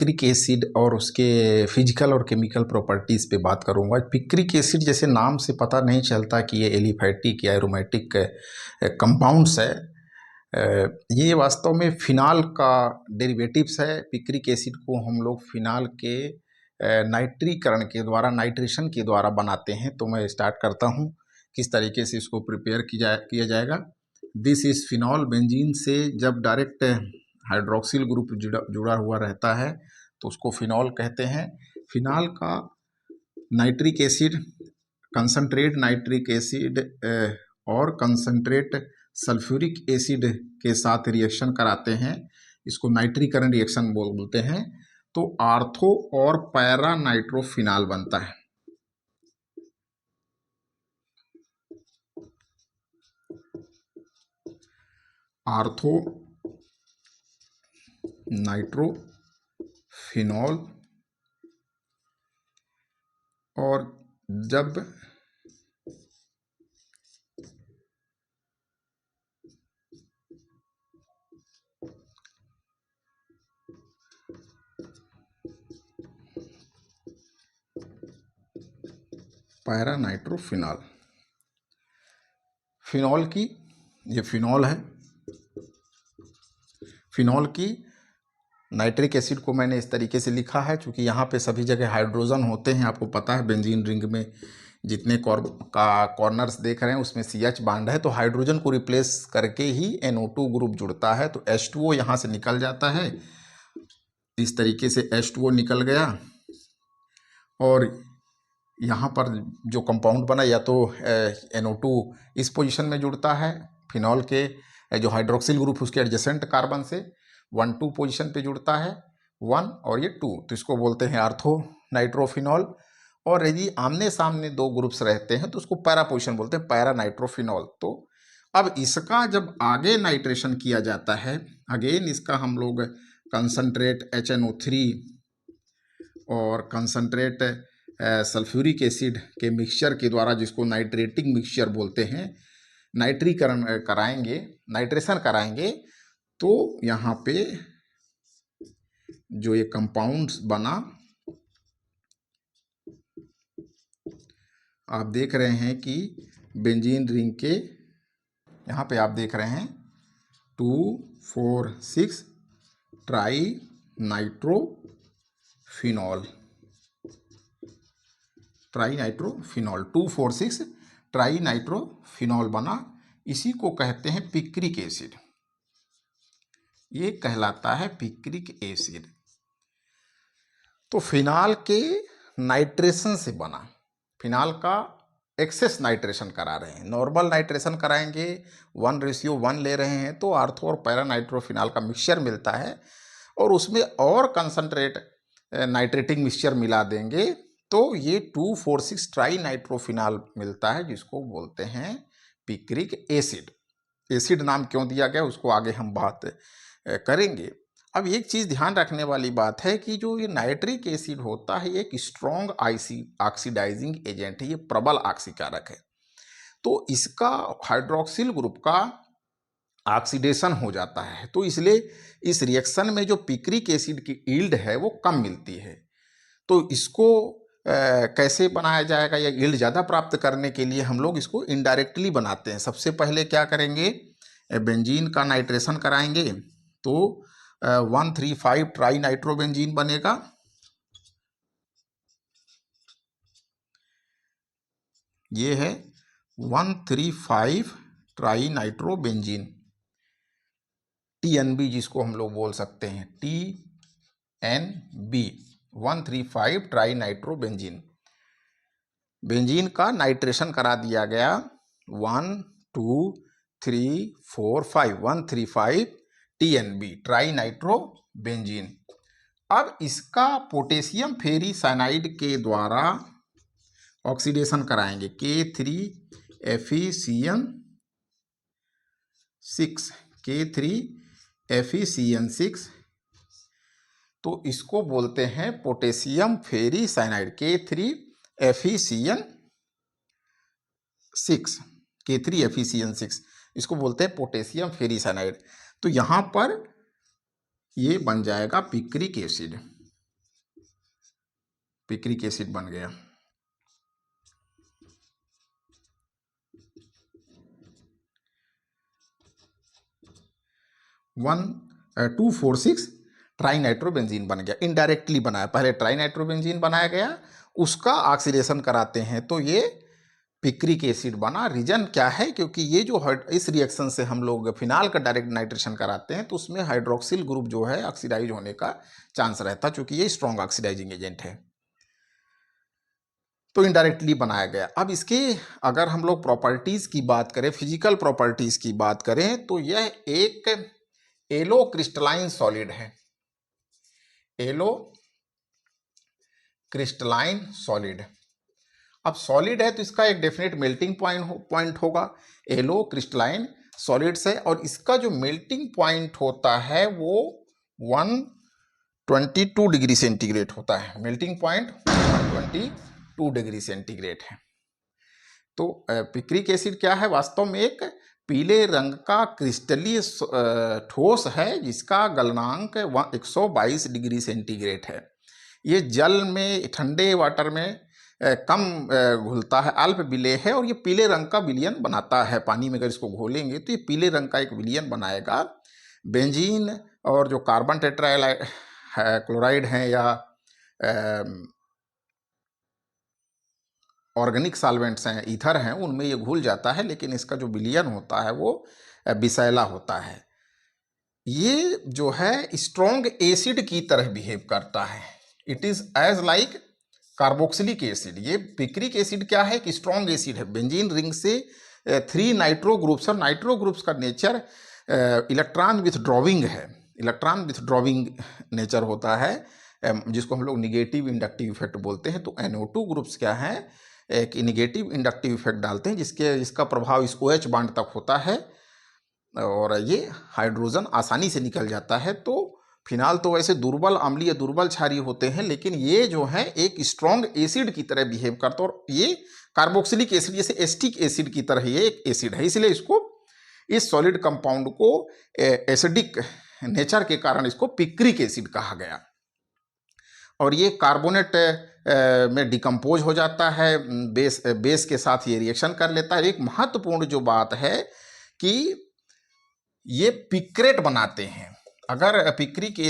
Picric acid और उसके physical और केमिकल प्रॉपर्टीज़ पे बात करूंगा। पिक्रिक एसिड जैसे नाम से पता नहीं चलता कि ये एलिफैटिक या एरोमेटिक कंपाउंड्स है। ये वास्तव में फिनाल का डेरिवेटिव्स है। पिक्रिक एसिड को हम लोग फिनाल के नाइट्रीकरण के द्वारा, नाइट्रेशन के द्वारा बनाते हैं। तो मैं स्टार्ट करता हूँ किस तरीके से इसको प्रिपेयर किया जाएगा। This is phenol. बेंजीन से जब डायरेक्ट हाइड्रोक्सिल ग्रुप जुड़ा हुआ रहता है तो उसको फिनॉल कहते हैं। फिनाल का nitric acid, concentrate nitric acid और कंसंट्रेट सल्फ्यूरिक एसिड के साथ रिएक्शन कराते हैं, इसको नाइट्रीकरण रिएक्शन बोलते हैं। तो आर्थो और पैरा नाइट्रोफिनाल बनता है। आर्थो नाइट्रोफिनॉल और जब पैरा नाइट्रोफिनॉल, फिनॉल की, ये फिनॉल है, फिनॉल की नाइट्रिक एसिड को मैंने इस तरीके से लिखा है क्योंकि यहाँ पे सभी जगह हाइड्रोजन होते हैं। आपको पता है बेंजीन रिंग में जितने कॉर्नर्स देख रहे हैं उसमें CH बांड है, तो हाइड्रोजन को रिप्लेस करके ही NO2 ग्रुप जुड़ता है। तो H2O यहाँ से निकल जाता है, इस तरीके से H2O निकल गया और यहाँ पर जो कंपाउंड बना या तो NO2 इस पोजीशन में जुड़ता है फिनॉल के जो हाइड्रोक्सिल ग्रुप उसके एडजेसेंट कार्बन से 1,2 पोजीशन पे जुड़ता है, 1 और ये 2, तो इसको बोलते हैं आर्थो नाइट्रोफिनॉल। और यदि आमने सामने दो ग्रुप्स रहते हैं तो उसको पैरा पोजीशन बोलते हैं, पैरा नाइट्रोफिनॉल। तो अब इसका जब आगे नाइट्रेशन किया जाता है, अगेन इसका हम लोग कंसंट्रेट HNO3 और कंसंट्रेट सल्फ्यूरिक एसिड के मिक्सचर के द्वारा, जिसको नाइट्रेटिंग मिक्सचर बोलते हैं, नाइट्रीकरण कराएंगे, नाइट्रेशन कराएंगे, तो यहाँ पे जो ये कंपाउंड्स बना आप देख रहे हैं कि बेंजीन रिंग के यहाँ पे आप देख रहे हैं 2,4,6 try nitrophenol, try nitrophenol 2,4,6 try nitrophenol बना। इसी को कहते हैं पिक्रिक एसिड, ये कहलाता है पिक्रिक एसिड। तो फिनाल के नाइट्रेशन से बना, फिनाल का एक्सेस नाइट्रेशन करा रहे हैं, नॉर्मल नाइट्रेशन कराएंगे 1:1 ले रहे हैं तो आर्थो और पैरा नाइट्रोफिनाल का मिक्सचर मिलता है और उसमें और कंसंट्रेट नाइट्रेटिंग मिक्सचर मिला देंगे तो ये 2,4,6 ट्राई नाइट्रोफिनाल मिलता है, जिसको बोलते हैं पिक्रिक एसिड। एसिड नाम क्यों दिया गया उसको आगे हम बात करेंगे। अब एक चीज़ ध्यान रखने वाली बात है कि जो ये नाइट्रिक एसिड होता है ये एक स्ट्रॉन्ग ऑक्सीडाइजिंग एजेंट है, ये प्रबल ऑक्सीकारक है। तो इसका हाइड्रोक्सिल ग्रुप का ऑक्सीडेशन हो जाता है, तो इसलिए इस रिएक्शन में जो पिक्रिक एसिड की यील्ड है वो कम मिलती है। तो इसको कैसे बनाया जाएगा या यील्ड ज़्यादा प्राप्त करने के लिए हम लोग इसको इनडायरेक्टली बनाते हैं। सबसे पहले क्या करेंगे, बेंजीन का नाइट्रेशन कराएंगे तो 1,3,5 ट्राई नाइट्रोबेंजीन बनेगा। ये है 1,3,5 ट्राई नाइट्रोबेंजीन, TNB जिसको हम लोग बोल सकते हैं, TNB 1,3,5 ट्राई नाइट्रोबेंजीन। बेंजीन का नाइट्रेशन करा दिया गया 1, 2, 3, 4, 5, 1,3,5 TNB ट्राई नाइट्रोबेंजीन। अब इसका पोटेशियम फेरी साइनाइड के द्वारा ऑक्सीडेशन कराएंगे K3FeCN6, तो इसको बोलते हैं पोटेशियम फेरी साइनाइड K3FeCN6, इसको बोलते हैं पोटेशियम फेरी साइनाइड। तो यहाँ पर ये बन जाएगा पिक्रिक एसिड। पिक्रिक एसिड बन गया। 2,4,6 ट्राइनाइट्रोबेंजीन बन गया, इनडायरेक्टली बनाया। पहले ट्राइनाइट्रोबेंजीन बनाया गया, उसका ऑक्सीडेशन कराते हैं तो ये पिक्रिक एसिड बना। रीजन क्या है? क्योंकि ये जो इस रिएक्शन से हम लोग फिनाल का डायरेक्ट नाइट्रेशन कराते हैं तो उसमें हाइड्रोक्सिल ग्रुप जो है ऑक्सीडाइज होने का चांस रहता है, क्योंकि ये स्ट्रॉन्ग ऑक्सीडाइजिंग एजेंट है, तो इनडायरेक्टली बनाया गया। अब इसके अगर हम लोग प्रॉपर्टीज की बात करें, फिजिकल प्रॉपर्टीज की बात करें, तो यह एक एलो क्रिस्टलाइन सॉलिड है। एलो क्रिस्टलाइन सॉलिड। अब सॉलिड है तो इसका एक डेफिनेट मेल्टिंग पॉइंट होगा। एलो क्रिस्टलाइन सॉलिड से, और इसका जो मेल्टिंग पॉइंट होता है वो 122 डिग्री सेंटीग्रेड होता है। मेल्टिंग पॉइंट 122 डिग्री सेंटीग्रेड है। तो पिक्रिक एसिड क्या है? वास्तव में एक पीले रंग का क्रिस्टलीय ठोस है जिसका गलनांक 122 डिग्री सेंटीग्रेड है। ये जल में, ठंडे वाटर में कम घुलता है, अल्प विलेय है, और ये पीले रंग का विलयन बनाता है। पानी में अगर इसको घोलेंगे तो ये पीले रंग का एक विलयन बनाएगा। बेंजीन और जो कार्बन टेट्राइड क्लोराइड हैं या ऑर्गेनिक सॉल्वेंट्स हैं, ईथर हैं, उनमें ये घुल जाता है, लेकिन इसका जो विलयन होता है वो विषैला होता है। ये जो है स्ट्रॉन्ग एसिड की तरह बिहेव करता है। It is as like carboxylic acid. ये पिक्रिक एसिड क्या है? कि स्ट्रॉन्ग एसिड है। बेंजीन रिंग से 3 नाइट्रो ग्रुप्स, और नाइट्रो ग्रुप्स का नेचर इलेक्ट्रॉन विथड्रॉविंग है। इलेक्ट्रॉन विथड्रॉविंग नेचर होता है, जिसको हम लोग निगेटिव इंडक्टिव इफेक्ट बोलते हैं। तो NO2 ग्रुप्स क्या है? एक निगेटिव इंडक्टिव इफेक्ट डालते हैं जिसका प्रभाव इस OH बांड तक होता है, और ये हाइड्रोजन आसानी से निकल जाता है। तो फिनाल तो वैसे दुर्बल अम्लीय, दुर्बल क्षारीय होते हैं, लेकिन ये जो है एक स्ट्रॉन्ग एसिड की तरह बिहेव करता है, और ये कार्बोक्सिलिक एसिड जैसे एसिटिक एसिड की तरह ये एक एसिड है। इसलिए इसको, इस सॉलिड कंपाउंड को एसिडिक नेचर के कारण इसको पिक्रिक एसिड कहा गया। और ये कार्बोनेट में डिकम्पोज हो जाता है, बेस के साथ ये रिएक्शन कर लेता है। एक महत्वपूर्ण जो बात है कि ये पिक्रेट बनाते हैं। अगर पिक्रिक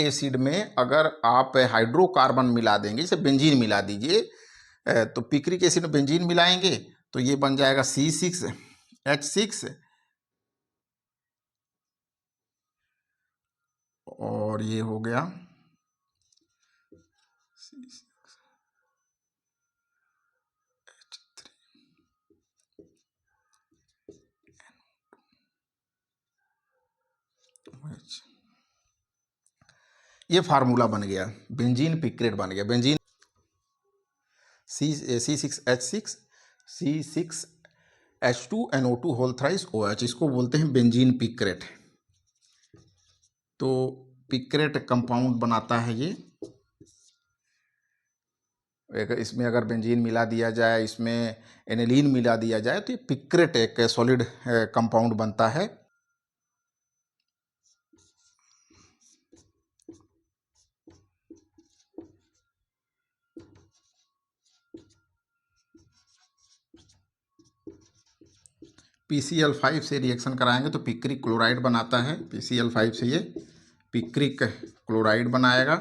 एसिड में अगर आप हाइड्रोकार्बन मिला देंगे, जैसे बेंजीन मिला दीजिए, तो पिक्रिक एसिड में बेंजीन मिलाएंगे तो ये बन जाएगा C6H6, और ये हो गया C6H3। ये फार्मूला बन गया, बेंजीन पिक्रेट बन गया। Benzene C6H6 C6H2NO2 whole thrice OH, इसको बोलते हैं बेंजीन पिक्रेट। तो पिक्रेट कंपाउंड बनाता है ये। इसमें अगर बेंजीन मिला दिया जाए, इसमें एनिलीन मिला दिया जाए, तो ये पिक्रेट एक सॉलिड कंपाउंड बनता है। PCl5 से रिएक्शन कराएंगे तो पिक्रिक क्लोराइड बनाता है। PCl5 से ये पिक्रिक क्लोराइड बनाएगा,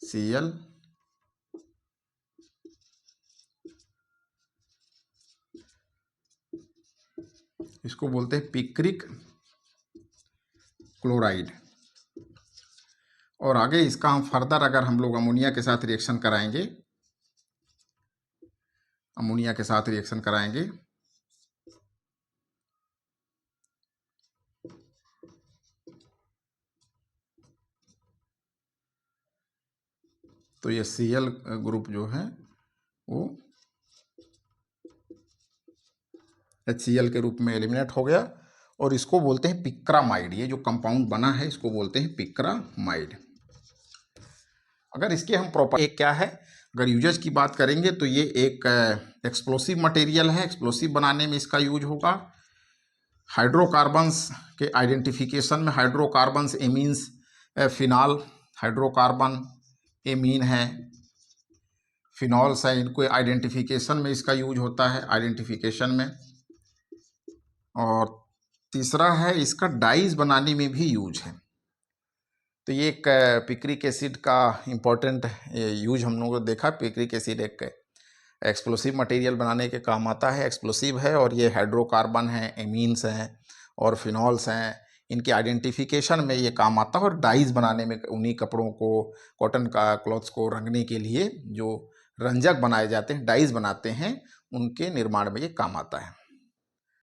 Cl। इसको बोलते हैं पिक्रिक क्लोराइड। और आगे इसका हम फर्दर अगर हम लोग अमोनिया के साथ रिएक्शन कराएंगे, तो ये Cl ग्रुप जो है वो HCl के रूप में एलिमिनेट हो गया, और इसको बोलते हैं पिक्रामाइड। ये जो कंपाउंड बना है इसको बोलते हैं पिक्रामाइड। अगर इसके हम प्रॉपर एक क्या है, अगर यूजेज की बात करेंगे तो ये एक एक्सप्लोसिव मटेरियल है। एक्सप्लोसिव बनाने में इसका यूज होगा। हाइड्रोकार्बन्स के आइडेंटिफिकेशन में hydrocarbons amines phenol hydrocarbon amine है, फिनॉल्स है, इनको आइडेंटिफिकेशन में इसका यूज होता है, आइडेंटिफिकेशन में। और तीसरा है इसका डाइज बनाने में भी यूज है। तो ये एक पिक्रिक एसिड का इम्पोर्टेंट यूज हम लोगों को देखा। पिक्रिक एसिड एक एक्सप्लोसिव मटेरियल बनाने के काम आता है, एक्सप्लोसिव है, और ये हाइड्रोकार्बन है, एमीन्स हैं और फिनॉल्स हैं, इनके आइडेंटिफिकेशन में ये काम आता है। और डाइज बनाने में, उन्हीं कपड़ों को, कॉटन का क्लॉथ्स को रंगने के लिए जो रंजक बनाए जाते हैं, डाइज बनाते हैं, उनके निर्माण में ये काम आता है।